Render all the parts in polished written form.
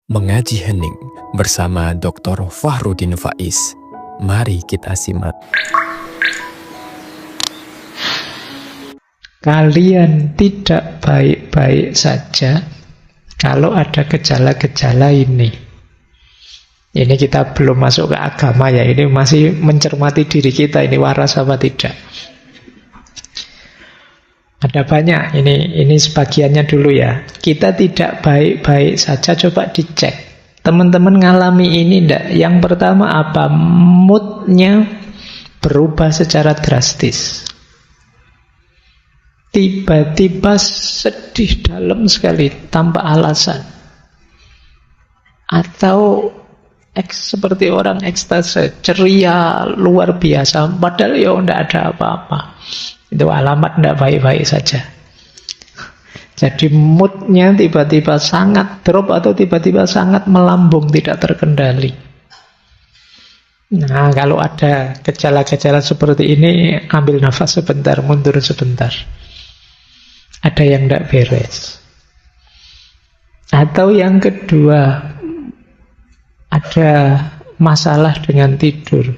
Mengaji Hening bersama Dr. Fahrudin Faiz. Mari kita simak. Kalian tidak baik-baik saja kalau ada gejala-gejala ini. Ini kita belum masuk ke agama ya, ini masih mencermati diri kita, ini waras apa tidak. Ada banyak, ini sebagiannya dulu ya. Kita tidak baik-baik saja, coba dicek. Teman-teman ngalami ini enggak? Yang pertama apa? Moodnya berubah secara drastis. Tiba-tiba sedih dalam sekali, tanpa alasan. Atau seperti orang ekstase, ceria luar biasa, padahal ya enggak ada apa-apa. Itu alamat tidak baik-baik saja. Jadi moodnya tiba-tiba sangat drop atau tiba-tiba sangat melambung, tidak terkendali. Nah, kalau ada gejala-gejala seperti ini, ambil nafas sebentar, mundur sebentar. Ada yang tidak beres. Atau yang kedua, ada masalah dengan tidur.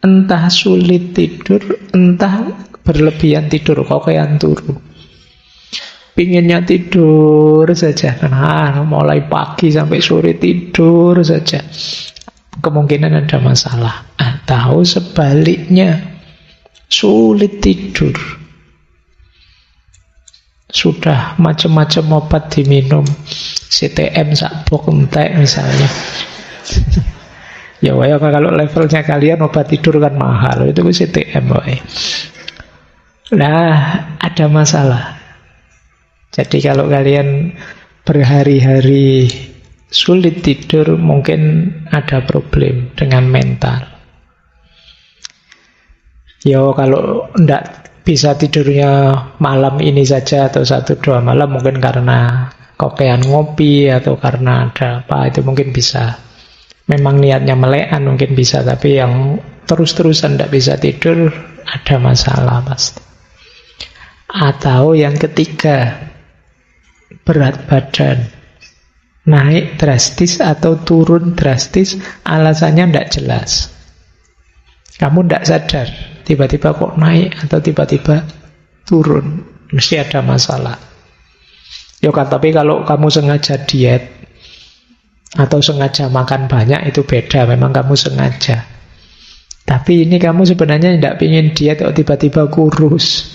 Entah sulit tidur, entah berlebihan tidur, kokean turu. Pinginnya tidur saja. Nah, mulai pagi sampai sore tidur saja. Kemungkinan ada masalah. Atau sebaliknya, sulit tidur. Sudah macam-macam obat diminum, CTM sabok entek misalnya. Ya, kalau levelnya kalian obat tidur kan mahal, itu CTM. Nah, ada masalah. Jadi kalau kalian berhari-hari sulit tidur, mungkin ada problem dengan mental. Ya, kalau enggak bisa tidurnya malam ini saja atau 1-2 malam, mungkin karena kokean ngopi atau karena ada apa, itu mungkin bisa. Memang niatnya melekan mungkin bisa, tapi yang terus-terusan enggak bisa tidur, ada masalah pasti. Atau yang ketiga, berat badan naik drastis atau turun drastis, alasannya tidak jelas. Kamu tidak sadar, tiba-tiba kok naik atau tiba-tiba turun, mesti ada masalah. Ya kan, tapi kalau kamu sengaja diet atau sengaja makan banyak, itu beda, memang kamu sengaja. Tapi ini kamu sebenarnya tidak ingin diet, kok tiba-tiba kurus.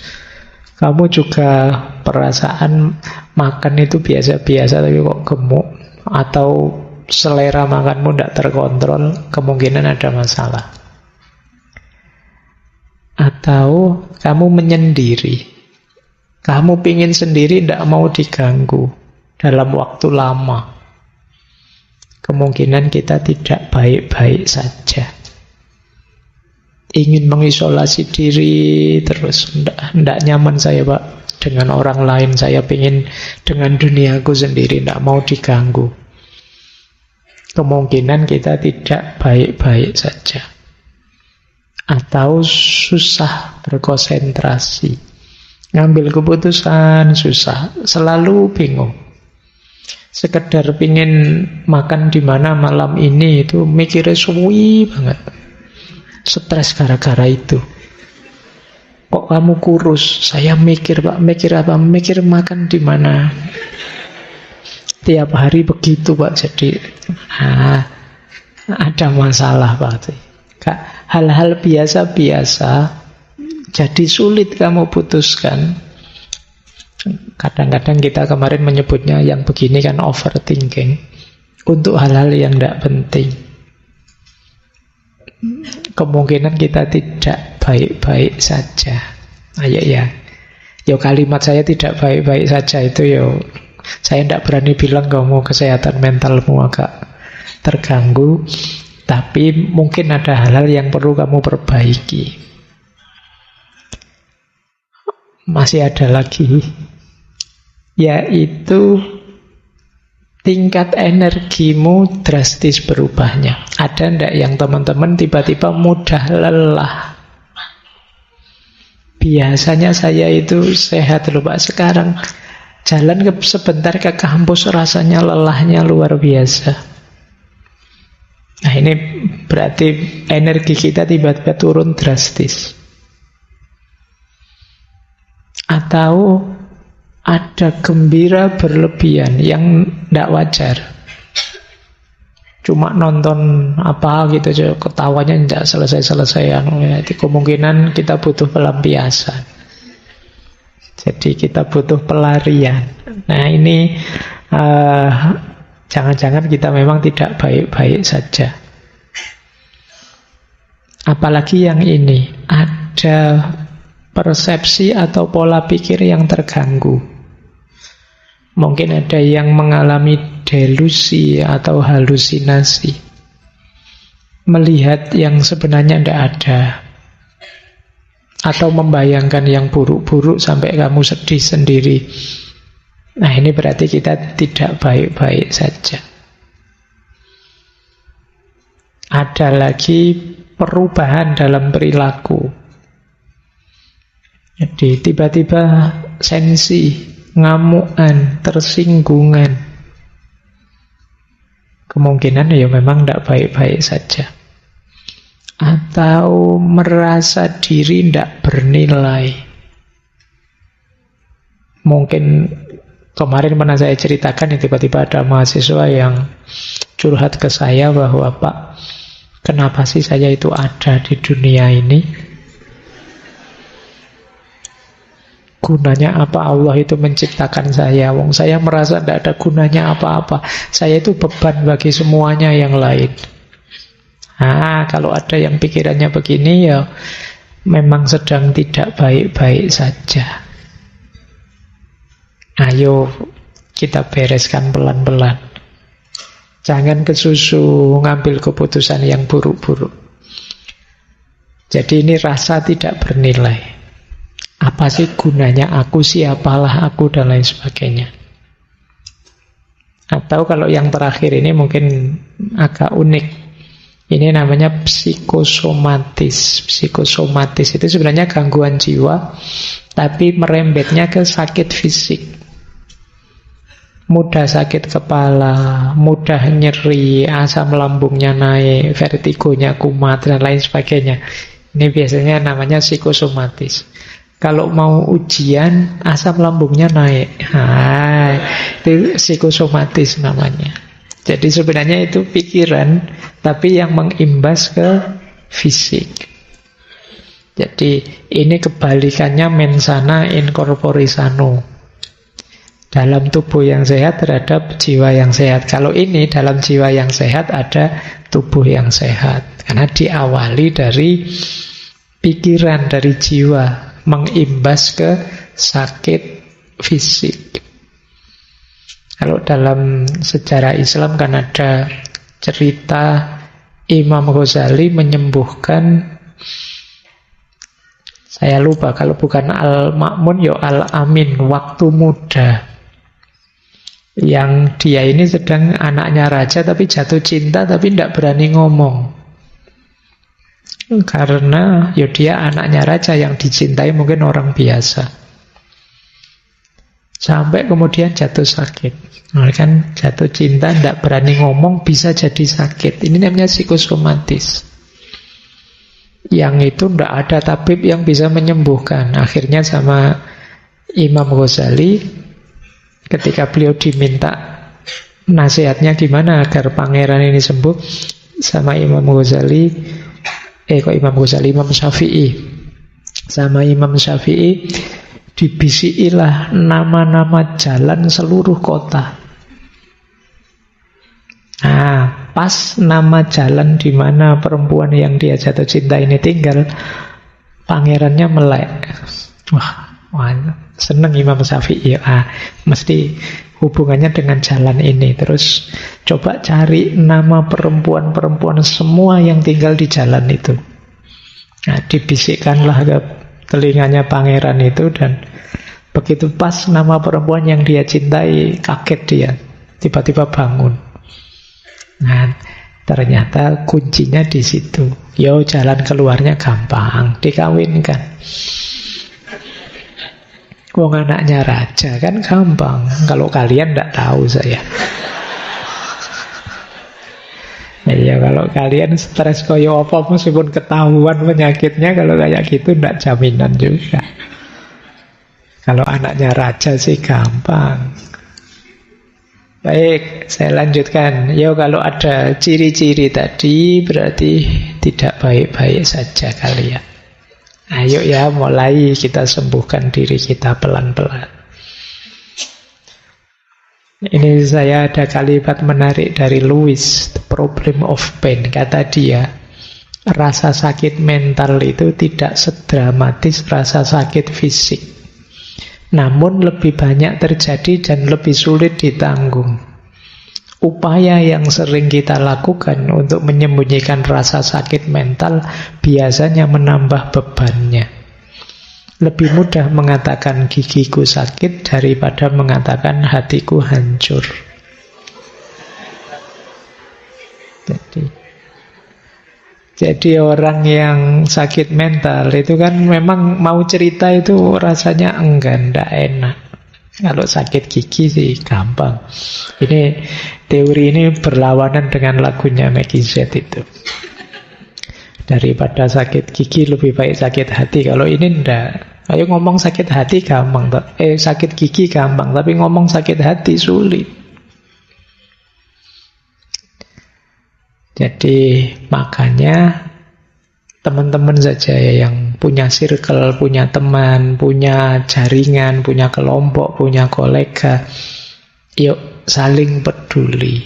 Kamu juga perasaan makan itu biasa-biasa tapi kok gemuk, atau selera makanmu tidak terkontrol, kemungkinan ada masalah. Atau kamu menyendiri, kamu pingin sendiri, tidak mau diganggu dalam waktu lama, kemungkinan kita tidak baik-baik saja. Ingin mengisolasi diri terus, tidak nyaman saya Pak dengan orang lain, saya ingin dengan duniaku sendiri, tidak mau diganggu. Kemungkinan kita tidak baik-baik saja. Atau susah berkonsentrasi, ngambil keputusan susah, selalu bingung. Sekedar pingin makan di mana malam ini, itu mikirnya suwi banget. Stres gara-gara itu. Kok kamu kurus? Saya mikir Pak, mikir apa? Mikir makan di mana. Tiap hari begitu Pak. Jadi ada masalah Pak. Hal-hal biasa-biasa jadi sulit kamu putuskan. Kadang-kadang kita kemarin menyebutnya yang begini kan overthinking, untuk hal-hal yang tidak penting. Kemungkinan kita tidak baik-baik saja. Ya, kalimat saya tidak baik-baik saja itu saya tidak berani bilang kamu kesehatan mentalmu agak terganggu, tapi mungkin ada hal-hal yang perlu kamu perbaiki. Masih ada lagi, yaitu tingkat energimu drastis berubahnya. Ada ndak yang teman-teman tiba-tiba mudah lelah? Biasanya saya itu sehat loh Pak, sekarang jalan sebentar ke kampus rasanya lelahnya luar biasa. Nah ini berarti energi kita tiba-tiba turun drastis. Atau ada gembira berlebihan yang tidak wajar. Cuma nonton apa gitu, ketawanya tidak selesai-selesai. Itu kemungkinan kita butuh pelampiasan. Jadi kita butuh pelarian. Nah ini jangan-jangan kita memang tidak baik-baik saja. Apalagi yang ini, ada persepsi atau pola pikir yang terganggu. Mungkin ada yang mengalami delusi atau halusinasi, melihat yang sebenarnya tidak ada, atau membayangkan yang buruk-buruk sampai kamu sedih sendiri. Nah ini berarti kita tidak baik-baik saja. Ada lagi perubahan dalam perilaku. Jadi tiba-tiba sensi, ngamukan, tersinggungan. Kemungkinan ya memang tidak baik-baik saja. Atau merasa diri tidak bernilai. Mungkin kemarin pernah saya ceritakan, tiba-tiba ada mahasiswa yang curhat ke saya bahwa, Pak, kenapa sih saya itu ada di dunia ini? Gunanya apa Allah itu menciptakan saya? Wong saya merasa tidak ada gunanya apa-apa. Saya itu beban bagi semuanya yang lain. Kalau ada yang pikirannya begini, ya memang sedang tidak baik-baik saja. Ayo kita bereskan pelan-pelan. Jangan kesusu ngambil keputusan yang buruk-buruk. Jadi ini rasa tidak bernilai. Apa sih gunanya aku, siapalah aku, dan lain sebagainya. Atau kalau yang terakhir ini mungkin agak unik. Ini namanya psikosomatis. Psikosomatis itu sebenarnya gangguan jiwa, tapi merembetnya ke sakit fisik. Mudah sakit kepala, mudah nyeri, asam lambungnya naik, vertigonya kumat, dan lain sebagainya. Ini biasanya namanya psikosomatis. Kalau mau ujian, asam lambungnya naik. Itu psikosomatis namanya. Jadi sebenarnya itu pikiran, tapi yang mengimbas ke fisik. Jadi ini kebalikannya mensana in corpore sano. Dalam tubuh yang sehat terhadap jiwa yang sehat. Kalau ini dalam jiwa yang sehat ada tubuh yang sehat. Karena diawali dari pikiran, dari jiwa, mengimbas ke sakit fisik. Kalau dalam sejarah Islam kan ada cerita Imam Ghazali menyembuhkan, saya lupa, kalau bukan Al-Ma'mun ya Al-Amin, waktu muda. Yang dia ini sedang anaknya raja tapi jatuh cinta tapi tidak berani ngomong. Karena ya dia anaknya raja, yang dicintai mungkin orang biasa. Sampai kemudian jatuh sakit. Nah, kan jatuh cinta tidak berani ngomong, bisa jadi sakit. Ini namanya psikosomatis. Yang itu tidak ada tabib yang bisa menyembuhkan. Akhirnya sama Imam Ghazali, ketika beliau diminta nasihatnya gimana agar pangeran ini sembuh, sama Imam Syafi'i. Sama Imam Syafi'i dibisikilah nama-nama jalan seluruh kota. Nah, pas nama jalan di mana perempuan yang dia jatuh cinta ini tinggal, pangerannya melek. Wah, seneng Imam Syafi'i. Mesti hubungannya dengan jalan ini. Terus coba cari nama perempuan-perempuan semua yang tinggal di jalan itu. Nah, dibisikkanlah ke telinganya pangeran itu, dan begitu pas nama perempuan yang dia cintai, kaget dia. Tiba-tiba bangun. Nah, ternyata kuncinya di situ. Yo, jalan keluarnya gampang, dikawinkan. Wong anaknya raja kan gampang. Kalau kalian tidak tahu saya. Iya, kalau kalian stres koyo apa meskipun ketahuan penyakitnya, kalau kayak gitu ndak jaminan juga. Kalau anaknya raja sih gampang. Baik, saya lanjutkan. Yo, kalau ada ciri-ciri tadi berarti tidak baik-baik saja kalian. Ayo ya, mulai kita sembuhkan diri kita pelan-pelan. Ini saya ada kalimat menarik dari Lewis, The Problem of Pain. Kata dia, rasa sakit mental itu tidak sedramatis rasa sakit fisik. Namun lebih banyak terjadi dan lebih sulit ditanggung. Upaya yang sering kita lakukan untuk menyembunyikan rasa sakit mental biasanya menambah bebannya. Lebih mudah mengatakan gigiku sakit daripada mengatakan hatiku hancur. Jadi orang yang sakit mental itu kan memang mau cerita itu rasanya enggak enak. Kalau sakit gigi sih gampang. Ini teori ini berlawanan dengan lagunya Maggie Z itu. Daripada sakit gigi lebih baik sakit hati. Kalau ini enggak. Ayo ngomong sakit hati gampang, sakit gigi gampang, tapi ngomong sakit hati sulit. Jadi makanya teman-teman saja ya yang punya circle, punya teman, punya jaringan, punya kelompok, punya kolega, yuk saling peduli.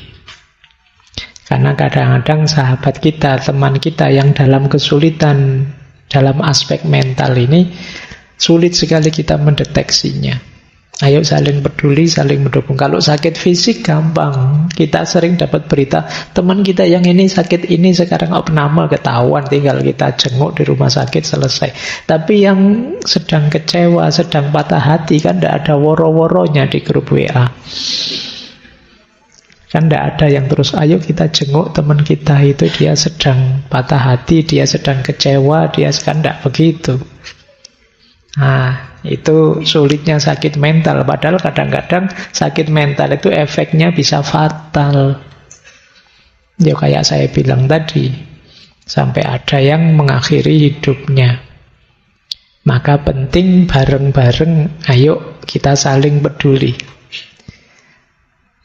Karena kadang-kadang sahabat kita, teman kita yang dalam kesulitan dalam aspek mental ini, sulit sekali kita mendeteksinya. Ayo saling peduli, saling mendukung. Kalau sakit fisik gampang. Kita sering dapat berita teman kita yang ini sakit ini sekarang abnormal, ketahuan, tinggal kita jenguk di rumah sakit, selesai. Tapi yang sedang kecewa, sedang patah hati kan tidak ada woro-woronya di grup WA. Kan tidak ada yang terus ayo kita jenguk teman kita itu, dia sedang patah hati, dia sedang kecewa, dia kan tidak begitu. Nah, itu sulitnya sakit mental. Padahal kadang-kadang sakit mental itu efeknya bisa fatal. Ya kayak saya bilang tadi, sampai ada yang mengakhiri hidupnya. Maka penting bareng-bareng, ayo kita saling peduli.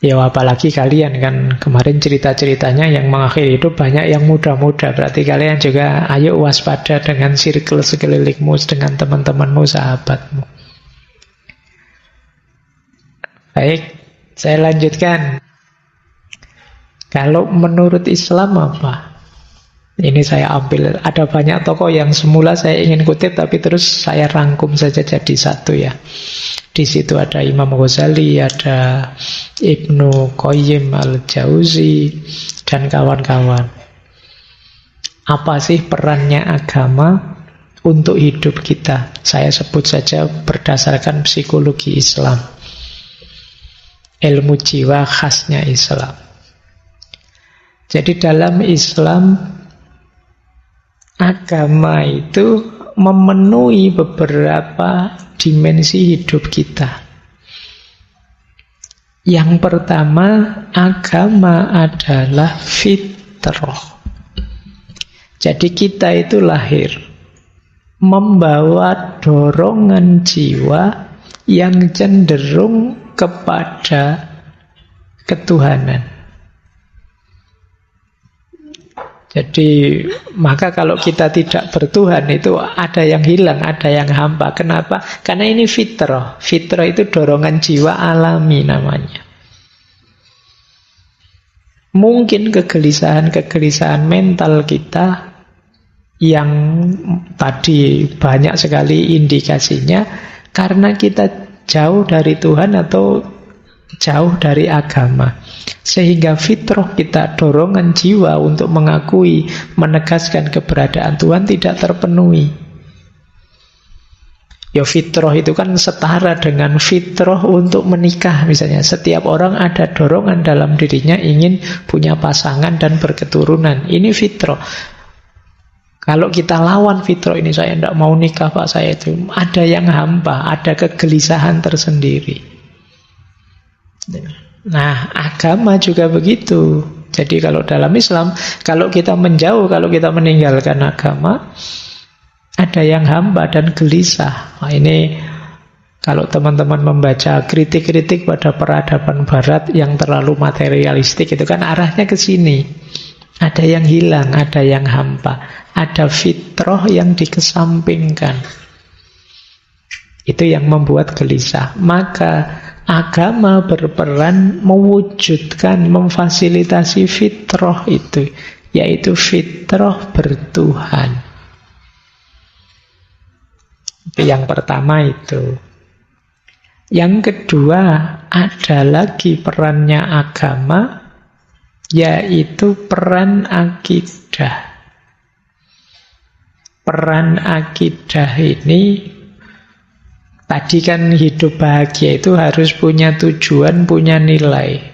Ya apalagi kalian kan kemarin cerita-ceritanya yang mengakhiri hidup banyak yang muda-muda. Berarti kalian juga ayo waspada dengan circle sekelilingmu, dengan teman-temanmu, sahabatmu. Baik, saya lanjutkan. Kalau menurut Islam apa? Ini saya ambil, ada banyak tokoh yang semula saya ingin kutip tapi terus saya rangkum saja jadi satu ya. Di situ ada Imam Ghazali, ada Ibnu Qayyim al-Jauzi dan kawan-kawan. Apa sih perannya agama untuk hidup kita? Saya sebut saja berdasarkan psikologi Islam. Ilmu jiwa khasnya Islam. Jadi dalam Islam agama itu memenuhi beberapa dimensi hidup kita. Yang pertama, agama adalah fitrah. Jadi kita itu lahir membawa dorongan jiwa yang cenderung kepada ketuhanan. Jadi maka kalau kita tidak bertuhan itu ada yang hilang, ada yang hampa. Kenapa? Karena ini fitrah. Fitrah itu dorongan jiwa alami namanya. Mungkin kegelisahan-kegelisahan mental kita yang tadi banyak sekali indikasinya karena kita jauh dari Tuhan atau jauh dari agama. Sehingga fitrah kita, dorongan jiwa untuk mengakui, menegaskan keberadaan Tuhan tidak terpenuhi. Ya fitrah itu kan setara dengan fitrah untuk menikah misalnya. Setiap orang ada dorongan dalam dirinya ingin punya pasangan dan berketurunan. Ini fitrah. Kalau kita lawan fitrah ini, saya tidak mau nikah Pak, saya itu ada yang hampa, ada kegelisahan tersendiri. Nah, agama juga begitu. Jadi kalau dalam Islam, kalau kita menjauh, kalau kita meninggalkan agama, ada yang hamba dan gelisah. Nah, ini kalau teman-teman membaca kritik-kritik pada peradaban barat yang terlalu materialistik, itu kan arahnya ke sini. Ada yang hilang, ada yang hampa, ada fitrah yang dikesampingkan. Itu yang membuat gelisah. Maka agama berperan mewujudkan, memfasilitasi fitrah itu, yaitu fitrah bertuhan. Itu yang pertama itu. Yang kedua, ada lagi perannya agama, yaitu peran akidah. Peran akidah ini, tadi kan hidup bahagia itu harus punya tujuan, punya nilai.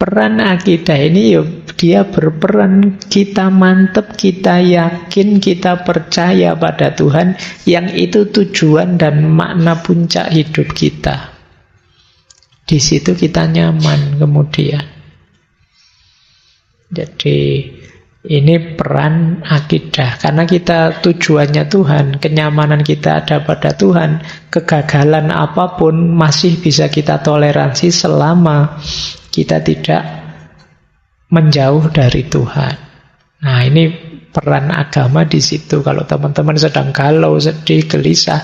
Peran akidah ini dia berperan, kita mantep, kita yakin, kita percaya pada Tuhan, yang itu tujuan dan makna puncak hidup kita. Di situ kita nyaman kemudian. Jadi ini peran akidah, karena kita tujuannya Tuhan, kenyamanan kita ada pada Tuhan, kegagalan apapun masih bisa kita toleransi selama kita tidak menjauh dari Tuhan. Nah, ini peran agama di situ. Kalau teman-teman sedang galau, sedih, gelisah,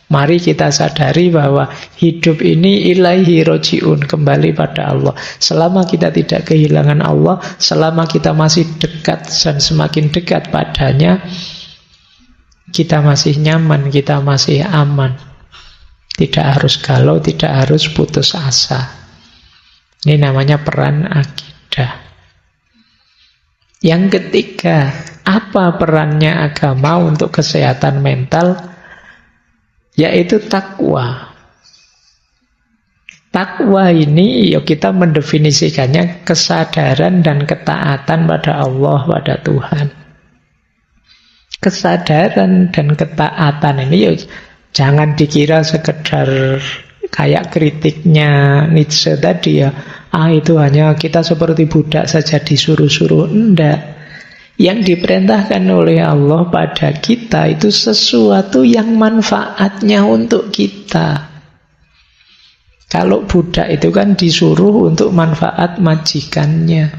mari kita sadari bahwa hidup ini ilaihi roji'un, kembali pada Allah. Selama kita tidak kehilangan Allah, selama kita masih dekat dan semakin dekat padanya, kita masih nyaman, kita masih aman. Tidak harus galau, tidak harus putus asa. Ini namanya peran akidah. Yang ketiga, apa perannya agama untuk kesehatan mental? Yaitu takwa. Takwa ini kita mendefinisikannya kesadaran dan ketaatan pada Allah, pada Tuhan. Kesadaran dan ketaatan ini jangan dikira sekedar kayak kritiknya Nietzsche tadi ya, itu hanya kita seperti budak saja disuruh-suruh. Enggak. Yang diperintahkan oleh Allah pada kita itu sesuatu yang manfaatnya untuk kita. Kalau budak itu kan disuruh untuk manfaat majikannya.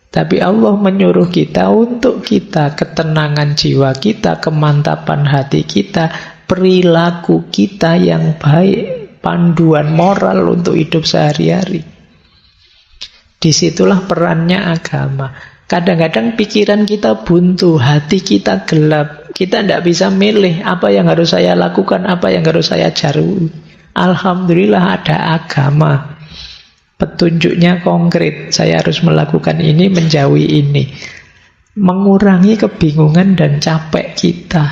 Tapi Allah menyuruh kita untuk kita, ketenangan jiwa kita, kemantapan hati kita, perilaku kita yang baik, panduan moral untuk hidup sehari-hari. Disitulah perannya agama. Kadang-kadang pikiran kita buntu, hati kita gelap, kita tidak bisa milih apa yang harus saya lakukan, apa yang harus saya jauhi. Alhamdulillah ada agama, petunjuknya konkret. Saya harus melakukan ini, menjauhi ini, mengurangi kebingungan dan capek kita.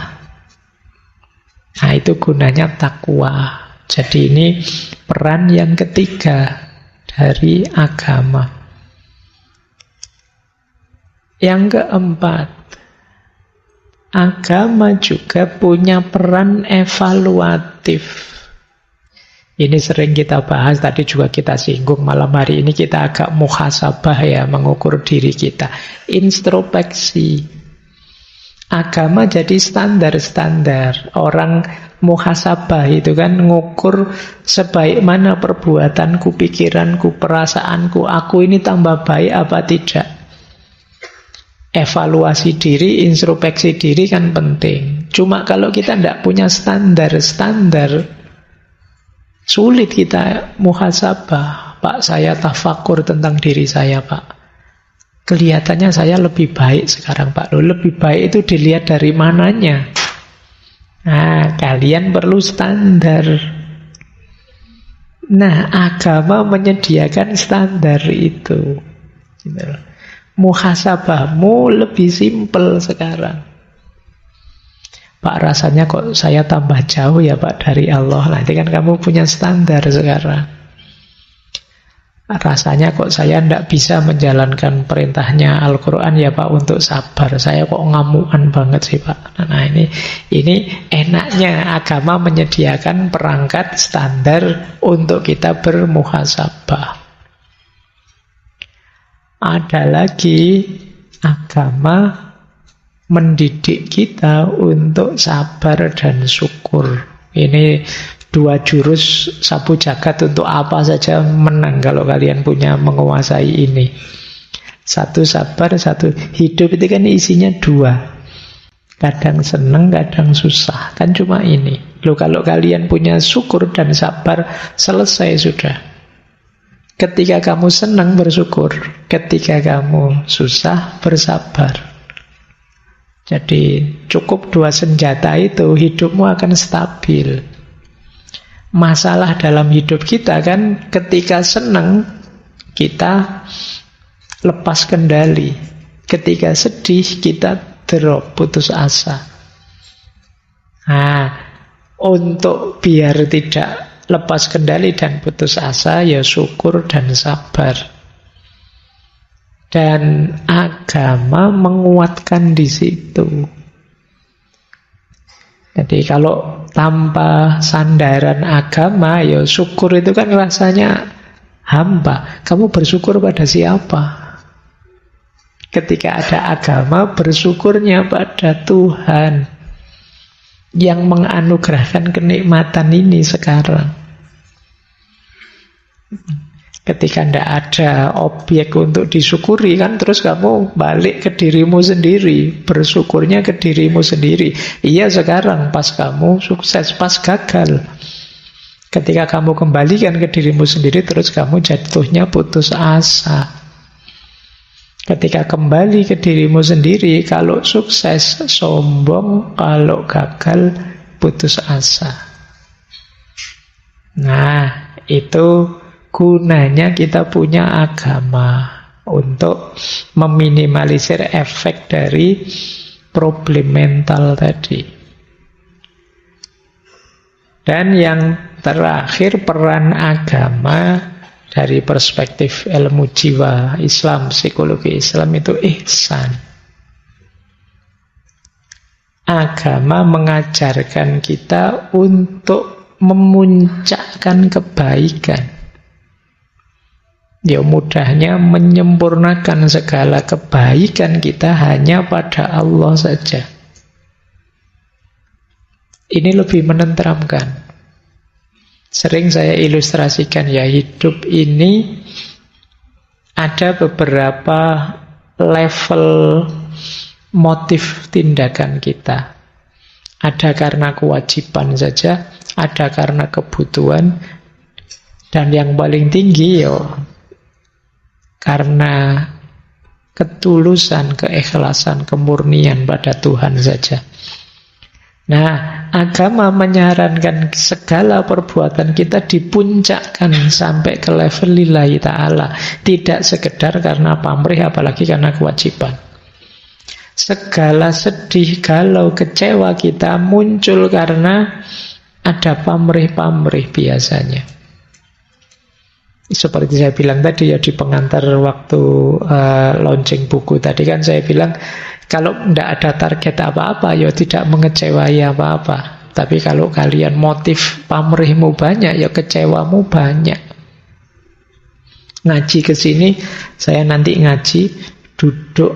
Nah, itu gunanya takwa. Jadi ini peran yang ketiga dari agama. Yang keempat, agama juga punya peran evaluatif. Ini sering kita bahas, tadi juga kita singgung, malam hari ini kita agak muhasabah ya, mengukur diri kita. Introspeksi. Agama jadi standar-standar. Orang muhasabah itu kan ngukur sebaik mana perbuatanku, pikiranku, perasaanku. Aku ini tambah baik apa tidak. Evaluasi diri, introspeksi diri kan penting. Cuma kalau kita tidak punya standar-standar, sulit kita muhasabah. Pak, saya tafakur tentang diri saya, Pak. Kelihatannya saya lebih baik sekarang, Pak. Loh, lebih baik itu dilihat dari mananya. Nah, kalian perlu standar. Nah, agama menyediakan standar itu. Muhasabahmu lebih simpel sekarang. Pak, rasanya kok saya tambah jauh ya, Pak, dari Allah. Nanti kan kamu punya standar sekarang. Rasanya kok saya tidak bisa menjalankan perintahnya Al-Quran ya, Pak, untuk sabar. Saya kok ngamuan banget sih, Pak. Nah, ini enaknya agama menyediakan perangkat standar untuk kita bermuhasabah. ada lagi agama mendidik kita untuk sabar dan syukur. Ini dua jurus sapu jagat, untuk apa saja menang kalau kalian punya menguasai ini. Satu sabar, satu hidup. Itu kan isinya dua. Kadang senang, kadang susah. Kan cuma ini. Loh, kalau kalian punya syukur dan sabar, selesai sudah. Ketika kamu senang, bersyukur. Ketika kamu susah, bersabar. Jadi cukup dua senjata itu, hidupmu akan stabil. Masalah dalam hidup kita kan ketika senang kita lepas kendali. Ketika sedih kita drop, putus asa. Nah, untuk biar tidak lepas kendali dan putus asa, ya syukur dan sabar. Dan agama menguatkan di situ. Jadi kalau tanpa sandaran agama, ya syukur itu kan rasanya hampa. Kamu bersyukur pada siapa? Ketika ada agama, bersyukurnya pada Tuhan yang menganugerahkan kenikmatan ini sekarang. Ketika tidak ada objek untuk disyukuri, kan terus kamu balik ke dirimu sendiri, bersyukurnya ke dirimu sendiri. Iya, sekarang pas kamu sukses, pas gagal. Ketika kamu kembalikan ke dirimu sendiri, terus kamu jatuhnya putus asa. Ketika kembali ke dirimu sendiri, kalau sukses sombong, kalau gagal putus asa. Nah, itu gunanya kita punya agama untuk meminimalisir efek dari problem mental tadi. Dan yang terakhir, peran agama dari perspektif ilmu jiwa Islam, psikologi Islam itu ihsan. Agama mengajarkan kita untuk memuncakkan kebaikan. Ya, mudahnya menyempurnakan segala kebaikan kita hanya pada Allah saja. Ini lebih menenteramkan. Sering saya ilustrasikan, ya, hidup ini ada beberapa level motif tindakan kita. Ada karena kewajiban saja, ada karena kebutuhan, dan yang paling tinggi, ya, karena ketulusan, keikhlasan, kemurnian pada Tuhan saja. Nah, agama menyarankan segala perbuatan kita dipuncakkan sampai ke level lillahi ta'ala. Tidak sekedar karena pamrih, apalagi karena kewajiban. Segala sedih, galau, kecewa kita muncul karena ada pamrih-pamrih biasanya. Seperti saya bilang tadi, ya, di pengantar waktu launching buku tadi kan saya bilang, kalau tidak ada target apa-apa, ya tidak mengecewai apa-apa. Tapi kalau kalian motif pamrihmu banyak, ya kecewamu banyak. Ngaji ke sini, saya nanti ngaji duduk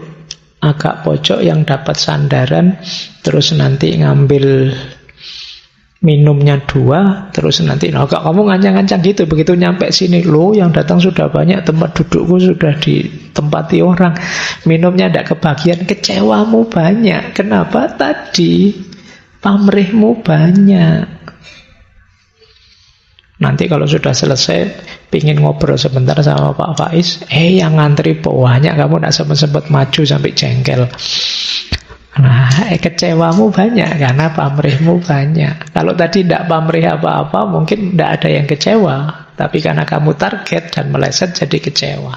agak pojok yang dapat sandaran, terus nanti ngambil minumnya 2, terus nanti kamu ngancang-ngancang gitu. Begitu nyampe sini, loh yang datang sudah banyak, tempat dudukku sudah ditempati orang, minumnya tidak kebagian, kecewamu banyak. Kenapa? Tadi pamrihmu banyak. Nanti kalau sudah selesai, pingin ngobrol sebentar sama Pak Faiz, yang ngantri banyak, kamu tidak sempat maju sampai jengkel. Nah, kecewamu banyak karena pamrihmu banyak. Kalau tadi tidak pamrih apa-apa, mungkin tidak ada yang kecewa. Tapi karena kamu target dan meleset, jadi kecewa.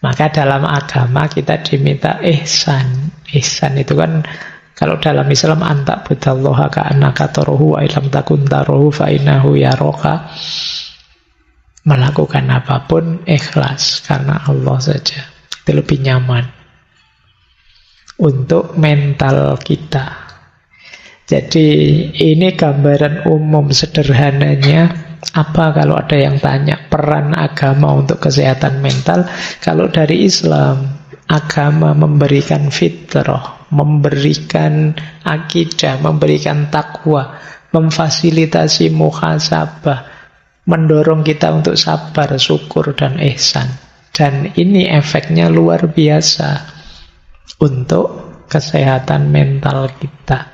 Maka dalam agama kita diminta ihsan. Ihsan itu kan, kalau dalam Islam, anta budallaha ka'annaka tarahu wa illam takun tarahu fa innahu yaraka. Melakukan apapun ikhlas karena Allah saja. Itu lebih nyaman untuk mental kita. Jadi ini gambaran umum sederhananya Apa kalau ada yang tanya peran agama untuk kesehatan mental? Kalau dari Islam, agama memberikan fitrah, memberikan akidah, memberikan takwa, memfasilitasi muhasabah, mendorong kita untuk sabar, syukur, dan ihsan. Dan ini efeknya luar biasa untuk kesehatan mental kita.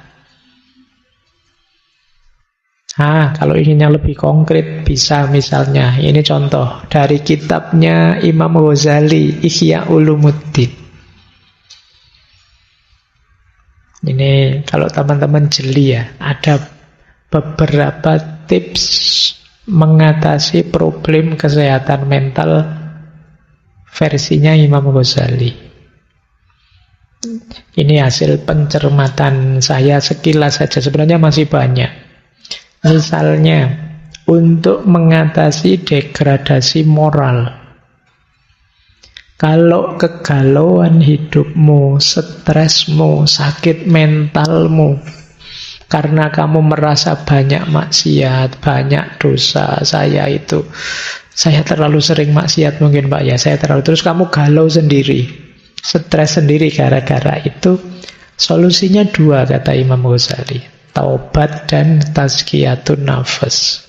Kalau inginnya lebih konkret, bisa misalnya, ini contoh dari kitabnya Imam Ghazali, Ihya Ulumuddin. Ini kalau teman-teman jeli ya, ada beberapa tips mengatasi problem kesehatan mental versinya Imam Ghazali. Ini hasil pencermatan saya sekilas saja, sebenarnya masih banyak. Misalnya, untuk mengatasi degradasi moral. Kalau kegalauan hidupmu, stresmu, sakit mentalmu, karena kamu merasa banyak maksiat, banyak dosa, saya terlalu sering maksiat mungkin Pak ya, saya terlalu, terus kamu galau sendiri, stres sendiri gara-gara itu, solusinya dua kata Imam Ghazali. Taubat dan tazkiyatun nafas.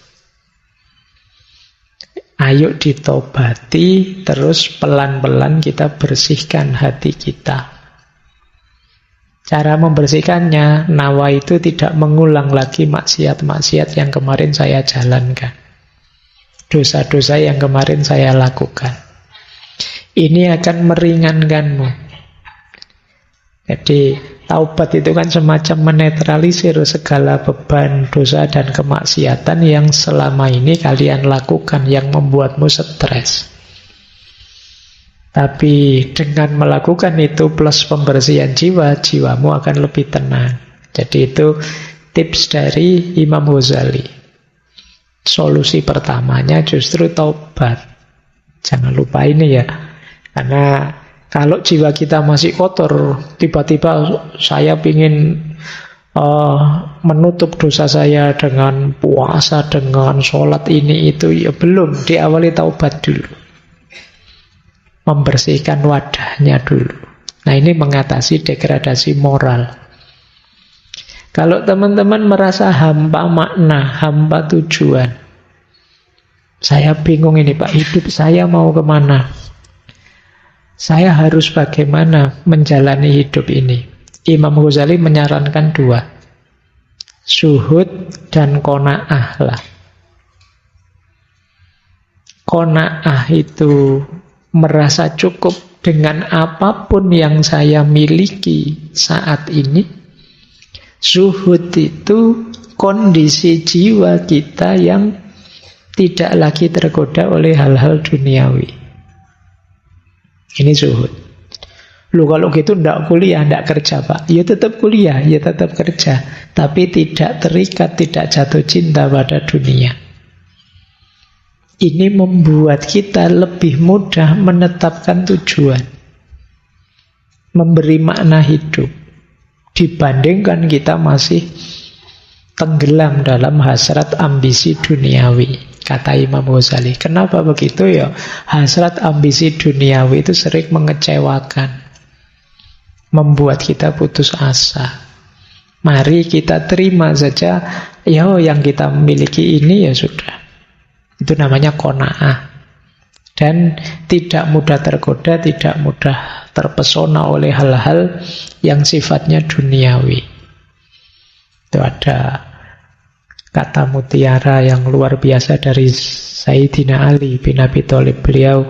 Ayo ditobati, terus pelan-pelan kita bersihkan hati kita. Cara membersihkannya, nawa itu tidak mengulang lagi maksiat-maksiat yang kemarin saya jalankan. Dosa-dosa yang kemarin saya lakukan. Ini akan meringankanmu. Jadi, taubat itu kan semacam menetralisir segala beban dosa dan kemaksiatan yang selama ini kalian lakukan, yang membuatmu stres. Tapi dengan melakukan itu plus pembersihan jiwa, jiwamu akan lebih tenang. Jadi itu tips dari Imam Ghazali. Solusi pertamanya justru taubat. Jangan lupa ini ya. Karena kalau jiwa kita masih kotor, tiba-tiba saya ingin menutup dosa saya dengan puasa, dengan sholat ini itu, ya belum, diawali taubat dulu. Membersihkan wadahnya dulu. Nah ini mengatasi degradasi moral. Kalau teman-teman merasa hampa makna, hampa tujuan, saya bingung ini Pak, hidup saya mau kemana? Saya harus bagaimana menjalani hidup ini? Imam Ghazali menyarankan dua. Zuhud dan qanaah lah. Qanaah itu merasa cukup dengan apapun yang saya miliki saat ini. Zuhud itu kondisi jiwa kita yang tidak lagi tergoda oleh hal-hal duniawi. Ini zuhud. Lu kalau gitu ndak kuliah, ndak kerja Pak. Ya tetap kuliah, ya tetap kerja. Tapi tidak terikat, tidak jatuh cinta pada dunia. Ini membuat kita lebih mudah menetapkan tujuan. Memberi makna hidup. Dibandingkan kita masih tenggelam dalam hasrat ambisi duniawi. Kata Imam Ghazali. Kenapa begitu ya? Hasrat ambisi duniawi itu sering mengecewakan. Membuat kita putus asa. Mari kita terima saja, ya yang kita miliki ini ya sudah. Itu namanya qanaah. Dan tidak mudah tergoda, tidak mudah terpesona oleh hal-hal yang sifatnya duniawi. Itu ada kata mutiara yang luar biasa dari Sayyidina Ali bin Abi Thalib. Beliau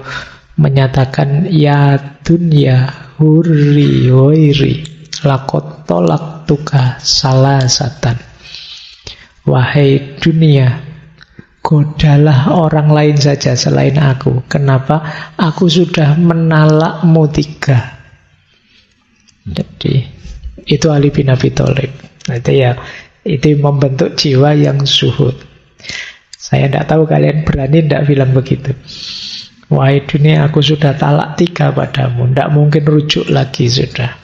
menyatakan, ya dunya hurri wairi lakot tolak tuka salasatan. Wahai dunia, godalah orang lain saja selain aku. Kenapa? Aku sudah menalakmu tiga. Jadi itu Ali bin Abi Thalib. Itu membentuk jiwa yang zuhud. Saya tidak tahu kalian berani tidak bilang begitu. Wahai dunia, aku sudah talak 3 padamu. Tidak mungkin rujuk lagi sudah.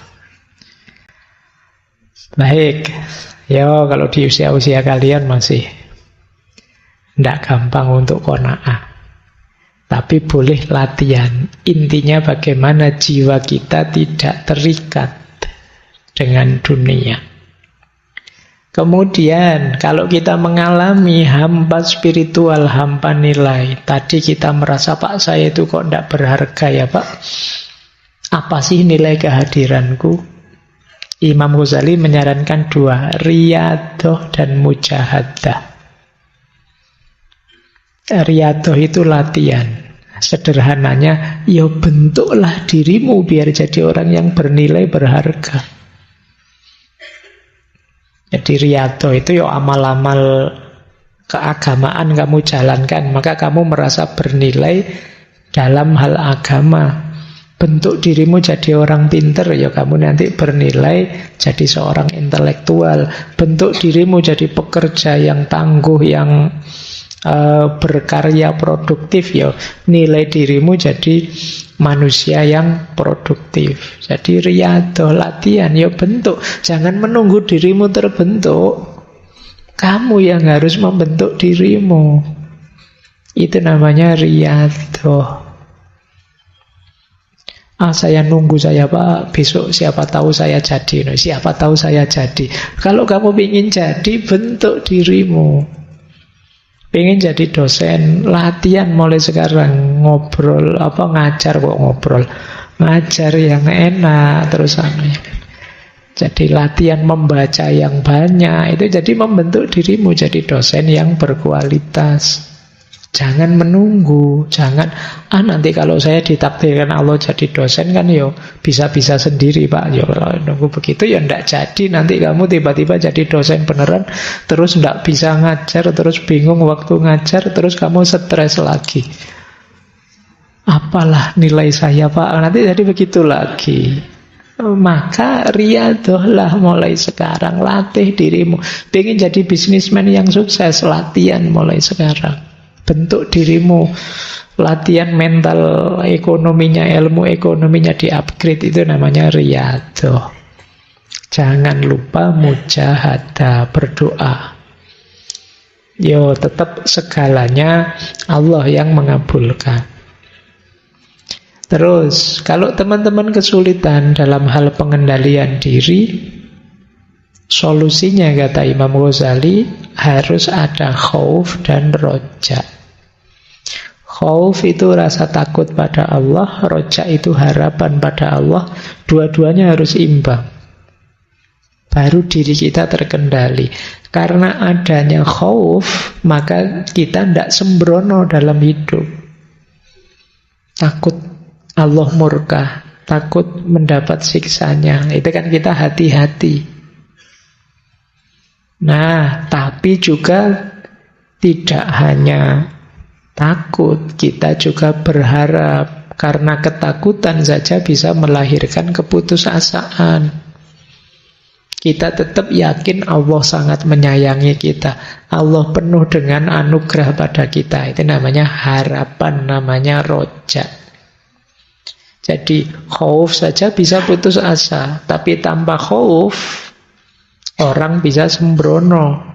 Baik. Ya kalau di usia-usia kalian masih Tidak gampang untuk qanaah. Tapi boleh latihan. Intinya bagaimana jiwa kita tidak terikat dengan dunia. Kemudian kalau kita mengalami hampa spiritual, hampa nilai. Tadi kita merasa, Pak saya itu kok tidak berharga ya Pak. Apa sih nilai kehadiranku? Imam Ghazali menyarankan dua, riyadah dan mujahadah. Riyadah itu latihan. Sederhananya, ya bentuklah dirimu biar jadi orang yang bernilai, berharga. Jadi riyadah itu ya amal-amal keagamaan kamu jalankan, maka kamu merasa bernilai dalam hal agama. Bentuk dirimu jadi orang pinter, ya kamu nanti bernilai jadi seorang intelektual. Bentuk dirimu jadi pekerja yang tangguh, yang berkarya produktif, ya nilai dirimu jadi manusia yang produktif. Jadi riyadah, latihan, ya bentuk. Jangan menunggu dirimu terbentuk. Kamu yang harus membentuk dirimu. Itu namanya riyadah. Saya nunggu saya Pak, besok siapa tahu saya jadi. Siapa tahu saya jadi. Kalau kamu ingin jadi, bentuk dirimu. Pengen jadi dosen, latihan mulai sekarang. Ngobrol, ngajar kok ngobrol. Ngajar yang enak, terus jadi latihan membaca yang banyak. Itu jadi membentuk dirimu jadi dosen yang berkualitas. Jangan menunggu, jangan nanti kalau saya ditakdirkan Allah jadi dosen kan yo bisa-bisa sendiri Pak. Yo kalau nunggu begitu ya ndak jadi, nanti kamu tiba-tiba jadi dosen beneran terus ndak bisa ngajar, terus bingung waktu ngajar, terus kamu stres lagi. Apalah nilai saya Pak, nanti jadi begitu lagi. Maka riyadohlah mulai sekarang, latih dirimu. Pengen jadi bisnismen yang sukses, latihan mulai sekarang. Bentuk dirimu, latihan mental ekonominya, ilmu ekonominya di-upgrade, itu namanya riyadah. Jangan lupa mujahadah, berdoa. Yo, tetap segalanya Allah yang mengabulkan. Terus, kalau teman-teman kesulitan dalam hal pengendalian diri, solusinya kata Imam Ghazali harus ada khauf dan roja. Khauf itu rasa takut pada Allah, roja itu harapan pada Allah. Dua-duanya harus imbang. Baru diri kita terkendali. Karena adanya khauf, maka kita tidak sembrono dalam hidup. Takut Allah murka, takut mendapat siksanya. Itu kan kita hati-hati. Nah, tapi juga tidak hanya takut, kita juga berharap. Karena ketakutan saja bisa melahirkan keputusasaan. Kita tetap yakin Allah sangat menyayangi kita. Allah penuh dengan anugerah pada kita. Itu namanya harapan, namanya roja. Jadi khauf saja bisa putus asa. Tapi tanpa khauf, orang bisa sembrono.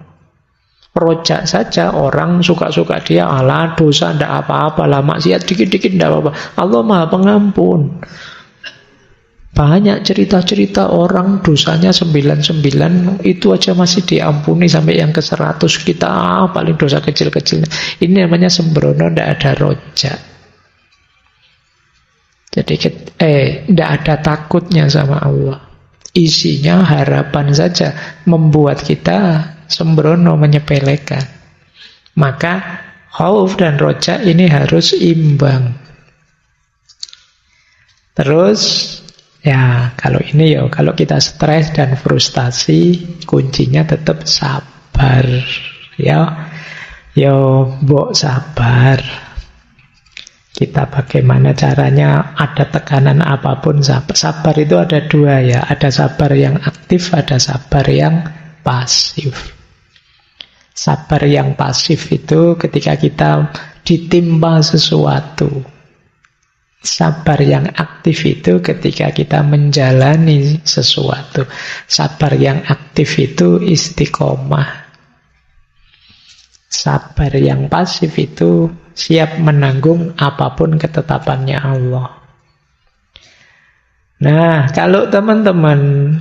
Rojak saja orang suka-suka dia, ala dosa ndak apa-apa lah, maksiat dikit-dikit ndak apa-apa. Allah Maha Pengampun. Banyak cerita-cerita orang dosanya 99 itu aja masih diampuni, sampai yang ke 100 kita paling dosa kecil-kecil. Ini namanya sembrono, ndak ada rojak. Jadi ndak ada takutnya sama Allah. Isinya harapan saja, membuat kita sembrono, menyepelekan. Maka khauf dan roja ini harus imbang. Terus ya kalau ini kalau kita stres dan frustasi, kuncinya tetap sabar. Mbok sabar. Kita bagaimana caranya, ada tekanan apapun sabar. Sabar itu ada dua ya, ada sabar yang aktif, ada sabar yang pasif. Sabar yang pasif itu ketika kita ditimpa sesuatu. Sabar yang aktif itu ketika kita menjalani sesuatu. Sabar yang aktif itu istiqomah. Sabar yang pasif itu siap menanggung apapun ketetapannya Allah. Nah, kalau teman-teman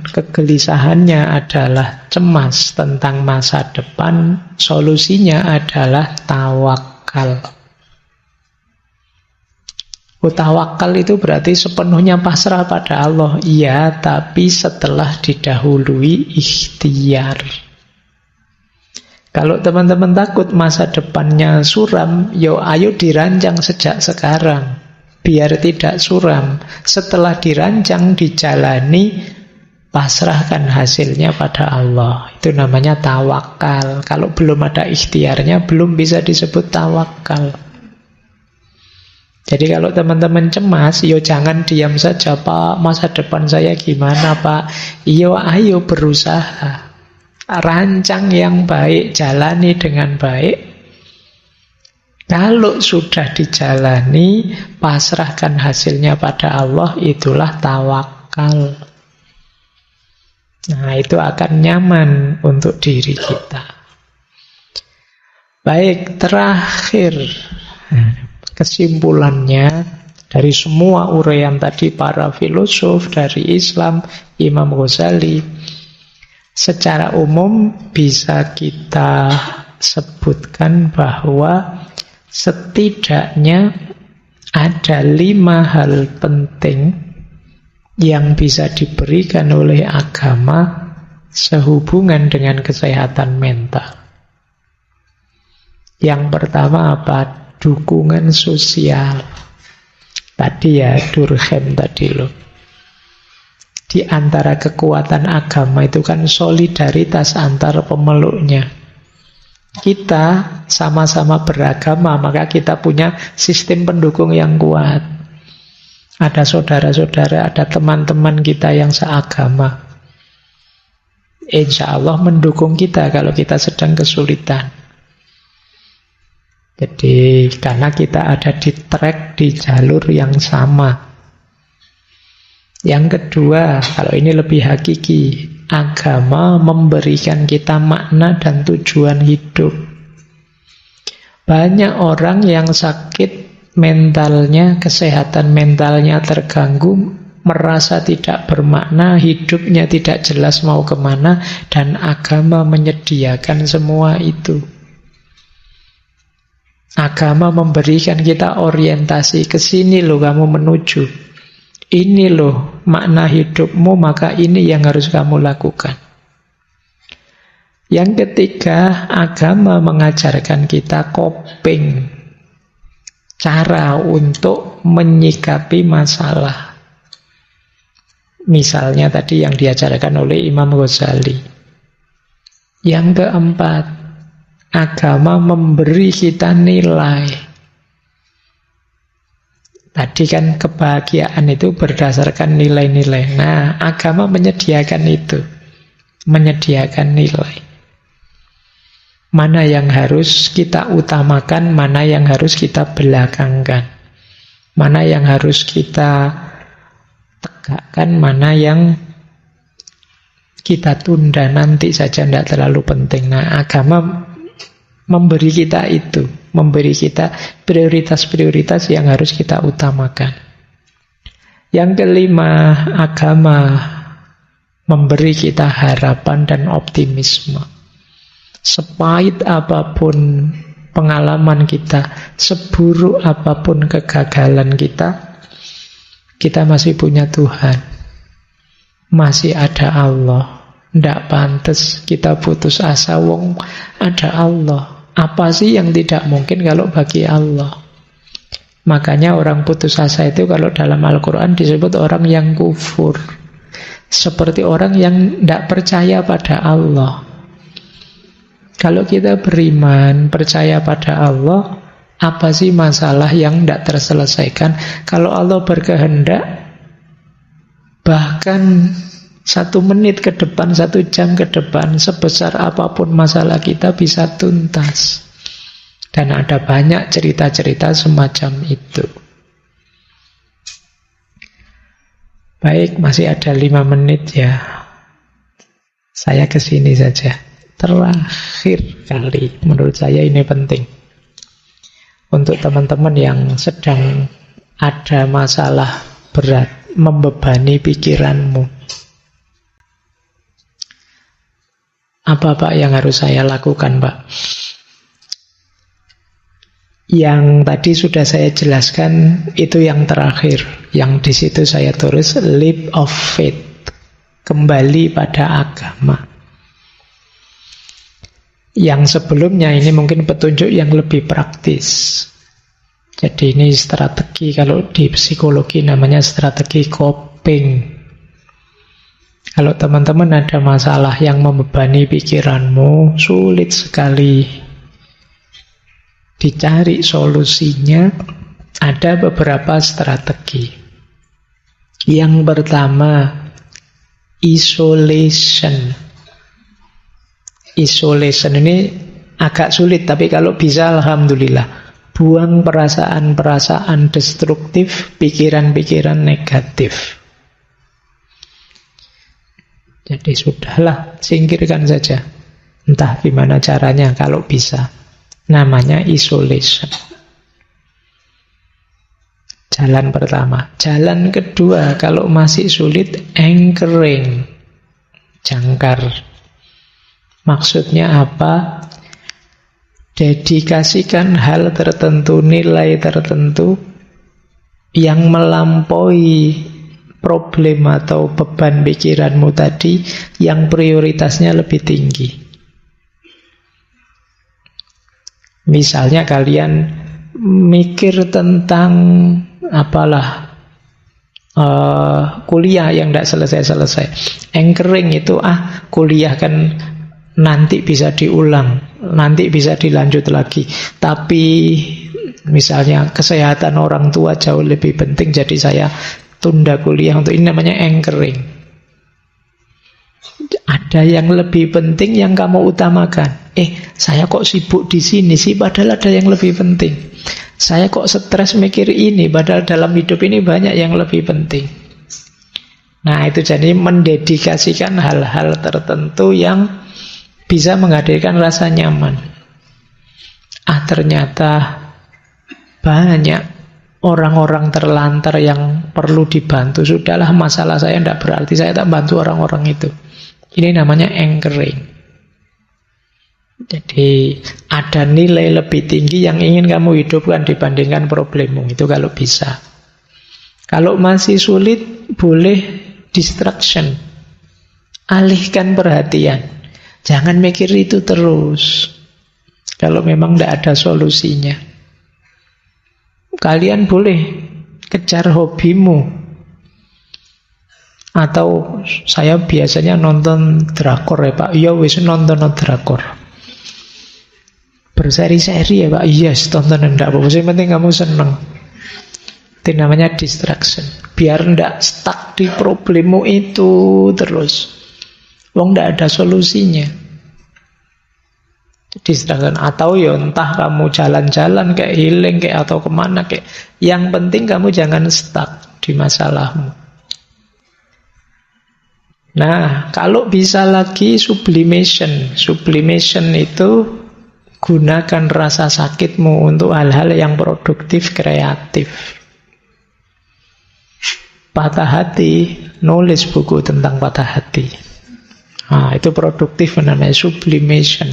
kegelisahannya adalah cemas tentang masa depan, solusinya adalah tawakal. Tawakal itu berarti sepenuhnya pasrah pada Allah. Iya, tapi setelah didahului ikhtiar. Kalau teman-teman takut masa depannya suram, ayo dirancang sejak sekarang. Biar tidak suram. Setelah dirancang, dijalani, pasrahkan hasilnya pada Allah. Itu namanya tawakal. Kalau belum ada ikhtiarnya, belum bisa disebut tawakal. Jadi kalau teman-teman cemas, jangan diam saja, Pak. Masa depan saya gimana, Pak? Ayo berusaha. Rancang yang baik, jalani dengan baik. Kalau sudah dijalani, pasrahkan hasilnya pada Allah, itulah tawakal. Nah, itu akan nyaman untuk diri kita. Baik, terakhir. Kesimpulannya, dari semua uraian tadi para filosof, dari Islam, Imam Ghazali, secara umum bisa kita sebutkan bahwa setidaknya ada 5 hal penting yang bisa diberikan oleh agama sehubungan dengan kesehatan mental. Yang pertama apa? Dukungan sosial. Tadi Durkheim tadi loh. Di antara kekuatan agama itu kan solidaritas antar pemeluknya. Kita sama-sama beragama, maka kita punya sistem pendukung yang kuat. Ada saudara-saudara, ada teman-teman kita yang seagama. Insya Allah mendukung kita kalau kita sedang kesulitan. Jadi karena kita ada di track, di jalur yang sama. Yang kedua, kalau ini lebih hakiki, agama memberikan kita makna dan tujuan hidup. Banyak orang yang sakit mentalnya, kesehatan mentalnya terganggu, merasa tidak bermakna, hidupnya tidak jelas mau kemana, dan agama menyediakan semua itu. Agama memberikan kita orientasi, ke sini loh kamu menuju. Ini loh makna hidupmu, maka ini yang harus kamu lakukan. Yang ketiga, agama mengajarkan kita coping, cara untuk menyikapi masalah. Misalnya tadi yang diajarkan oleh Imam Ghazali. Yang keempat, agama memberi kita nilai. Tadi kan kebahagiaan itu berdasarkan nilai-nilai. Nah, agama menyediakan itu. Menyediakan nilai. Mana yang harus kita utamakan, mana yang harus kita belakangkan. Mana yang harus kita tegakkan, mana yang kita tunda nanti saja, tidak terlalu penting. Nah, agama memberi kita itu, memberi kita prioritas-prioritas yang harus kita utamakan. Yang kelima, agama memberi kita harapan dan optimisme. Sepahit apapun pengalaman kita, seburuk apapun kegagalan kita masih punya Tuhan. Masih ada Allah. Tidak pantas kita putus asa, wong ada Allah. Apa sih yang tidak mungkin kalau bagi Allah? Makanya orang putus asa itu kalau dalam Al-Quran disebut orang yang kufur. Seperti orang yang tidak percaya pada Allah. Kalau kita beriman, percaya pada Allah, apa sih masalah yang tidak terselesaikan? Kalau Allah berkehendak, bahkan 1 menit ke depan, 1 jam ke depan, sebesar apapun masalah kita bisa tuntas. Dan ada banyak cerita-cerita semacam itu. Baik, masih ada 5 menit ya. Saya kesini saja. terakhir kali, menurut saya ini penting untuk teman-teman yang sedang ada masalah berat membebani pikiranmu. Apa Pak yang harus saya lakukan, Pak? Yang tadi sudah saya jelaskan, itu yang terakhir. Yang di situ saya tulis leap of faith, kembali pada agama. Yang sebelumnya ini mungkin petunjuk yang lebih praktis. Jadi ini strategi, kalau di psikologi namanya strategi coping. Kalau teman-teman ada masalah yang membebani pikiranmu, sulit sekali dicari solusinya, ada beberapa strategi. Yang pertama, isolation. Isolation ini agak sulit, tapi kalau bisa alhamdulillah. Buang perasaan-perasaan destruktif, pikiran-pikiran negatif. Jadi sudahlah, singkirkan saja. Entah gimana caranya kalau bisa. Namanya isolation. Jalan pertama. Jalan kedua, kalau masih sulit, anchoring. Jangkar. Maksudnya apa? Dedikasikan hal tertentu, nilai tertentu yang melampaui problem atau beban pikiranmu tadi, yang prioritasnya lebih tinggi. Misalnya kalian mikir tentang kuliah yang tidak selesai-selesai. Anchoring itu, kuliah kan nanti bisa diulang, nanti bisa dilanjut lagi. Tapi misalnya kesehatan orang tua jauh lebih penting, jadi saya tunda kuliah untuk ini. Namanya anchoring. Ada yang lebih penting yang kamu utamakan. Saya kok sibuk di sini sih, padahal ada yang lebih penting. Saya kok stres mikir ini, padahal dalam hidup ini banyak yang lebih penting. Nah, itu jadi mendedikasikan hal-hal tertentu yang bisa menghadirkan rasa nyaman. Ternyata banyak orang-orang terlantar yang perlu dibantu. Sudahlah, masalah saya tidak berarti saya tak bantu orang-orang itu. Ini namanya anchoring. Jadi ada nilai lebih tinggi yang ingin kamu hidupkan dibandingkan problemmu. Itu kalau bisa. Kalau masih sulit, boleh distraction. Alihkan perhatian. Jangan mikir itu terus. Kalau memang tidak ada solusinya, kalian boleh kejar hobimu. Atau saya biasanya nonton drakor ya Pak. Iya wis nonton drakor. Berseri-seri ya Pak. Yes, tonton enggak apa-apa. Yang penting kamu senang. Itu namanya distraction. Biar enggak stuck di problemmu itu terus. Wong tidak ada solusinya. Distraction. Atau ya entah kamu jalan-jalan kayak healing kayak atau kemana kayak. Yang penting kamu jangan stuck di masalahmu. Nah, kalau bisa lagi sublimation. Sublimation itu gunakan rasa sakitmu untuk hal-hal yang produktif, kreatif. Patah hati, nulis buku tentang patah hati. Itu produktif, namanya sublimation.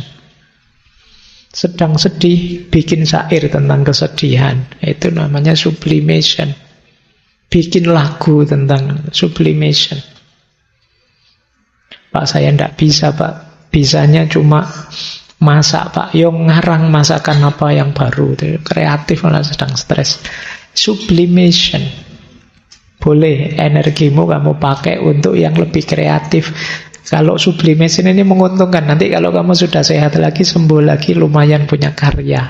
Sedang sedih, bikin syair tentang kesedihan. Itu namanya sublimation. Bikin lagu tentang sublimation. Pak, saya tidak bisa Pak. Bisanya cuma masak Pak. Yo ngarang masakan apa yang baru. Itu kreatif, malah sedang stres. Sublimation. Boleh energimu kamu pakai untuk yang lebih kreatif. Kalau sublimation ini menguntungkan. Nanti kalau kamu sudah sehat lagi, sembuh lagi, lumayan punya karya.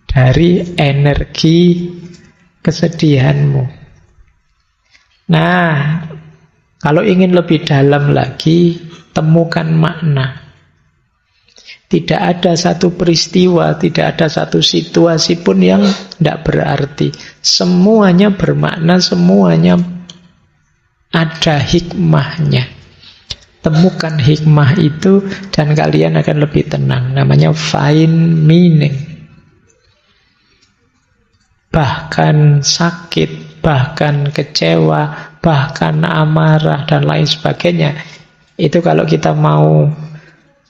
Dari energi kesedihanmu. Nah, kalau ingin lebih dalam lagi, temukan makna. Tidak ada satu peristiwa, tidak ada satu situasi pun yang tidak berarti. Semuanya bermakna, semuanya ada hikmahnya. Temukan hikmah itu dan kalian akan lebih tenang. Namanya find meaning. Bahkan sakit, bahkan kecewa, bahkan amarah dan lain sebagainya, itu kalau kita mau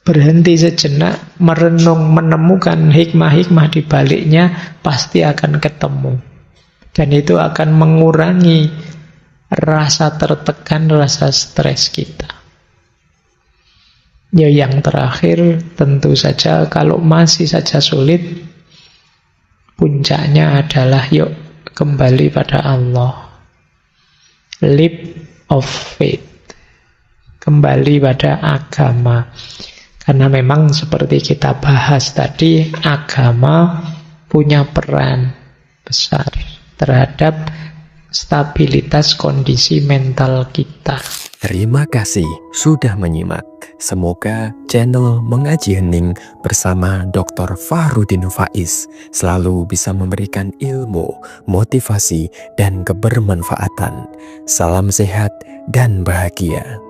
berhenti sejenak, merenung, menemukan hikmah-hikmah di baliknya, pasti akan ketemu. Dan itu akan mengurangi rasa tertekan, rasa stres kita. Ya, yang terakhir tentu saja kalau masih saja sulit, puncaknya adalah yuk kembali pada Allah. Leap of faith. Kembali pada agama. Karena memang seperti kita bahas tadi, agama punya peran besar terhadap stabilitas kondisi mental kita. Terima kasih sudah menyimak. Semoga channel Mengaji Hening bersama Dr. Fahrudin Faiz selalu bisa memberikan ilmu, motivasi, dan kebermanfaatan. Salam sehat dan bahagia.